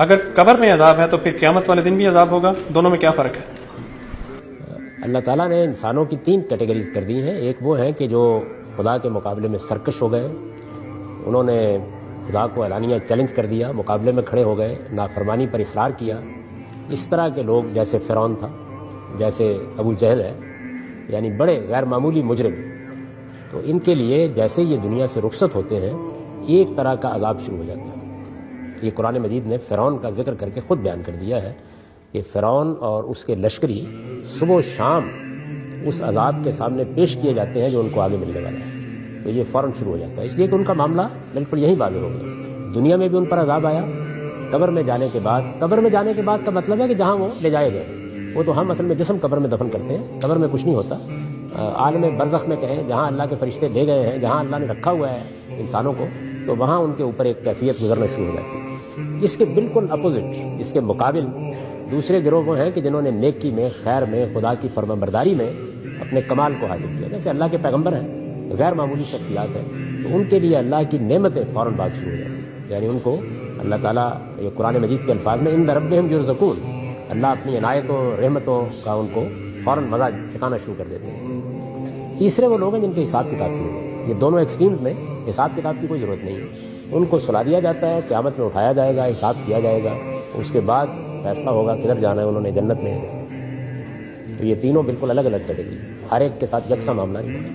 اگر قبر میں عذاب ہے تو پھر قیامت والے دن بھی عذاب ہوگا، دونوں میں کیا فرق ہے؟ اللہ تعالیٰ نے انسانوں کی 3 کیٹیگریز کر دی ہیں. ایک وہ ہیں کہ جو خدا کے مقابلے میں سرکش ہو گئے، انہوں نے خدا کو اعلانیہ چیلنج کر دیا، مقابلے میں کھڑے ہو گئے، نافرمانی پر اصرار کیا. اس طرح کے لوگ جیسے فرعون تھا، جیسے ابو جہل ہے، یعنی بڑے غیر معمولی مجرم. تو ان کے لیے جیسے یہ دنیا سے رخصت ہوتے ہیں ایک طرح کا عذاب شروع ہو جاتا ہے. یہ قرآن مجید نے فرعون کا ذکر کر کے خود بیان کر دیا ہے کہ فرعون اور اس کے لشکری صبح و شام اس عذاب کے سامنے پیش کیے جاتے ہیں جو ان کو آگے ملنے والا ہے. تو یہ فوراً شروع ہو جاتا ہے، اس لیے کہ ان کا معاملہ بالکل یہی واضح ہو گیا. دنیا میں بھی ان پر عذاب آیا، قبر میں جانے کے بعد کا مطلب ہے کہ جہاں وہ لے جائے گئے. وہ تو ہم اصل میں جسم قبر میں دفن کرتے ہیں، قبر میں کچھ نہیں ہوتا. عالم برزخ میں کہیں جہاں اللہ کے فرشتے لے گئے ہیں، جہاں اللہ نے رکھا ہوا ہے انسانوں کو، تو وہاں ان کے اوپر ایک کیفیت گزرنا شروع ہو جاتی ہے. اس کے بالکل اپوزٹ، اس کے مقابل دوسرے گروہ وہ ہیں کہ جنہوں نے نیکی میں، خیر میں، خدا کی فرما برداری میں اپنے کمال کو حاصل کیا. جیسے اللہ کے پیغمبر ہیں، غیر معمولی شخصیات ہیں، تو ان کے لیے اللہ کی نعمتیں فوراً بات شروع ہو جاتی ہیں. یعنی ان کو اللہ تعالیٰ یہ قرآن مجید کے الفاظ میں عند ربہم یرزقون، اللہ اپنی عنایتوں رحمتوں کا ان کو فوراً مزہ چکھانا شروع کر دیتے ہیں. تیسرے وہ لوگ ہیں جن کے حساب کتاب نہیں ہوگا. یہ دونوں ایکسٹریمز میں حساب کتاب کی کوئی ضرورت نہیں ہے. ان کو سلا دیا جاتا ہے، قیامت میں اٹھایا جائے گا، حساب کیا جائے گا، اس کے بعد فیصلہ ہوگا کدھر جانا ہے، انہوں نے جنت میں جانا. تو یہ تینوں بالکل الگ الگ کیٹیگریز، ہر ایک کے ساتھ یکساں معاملہ نہیں ہے.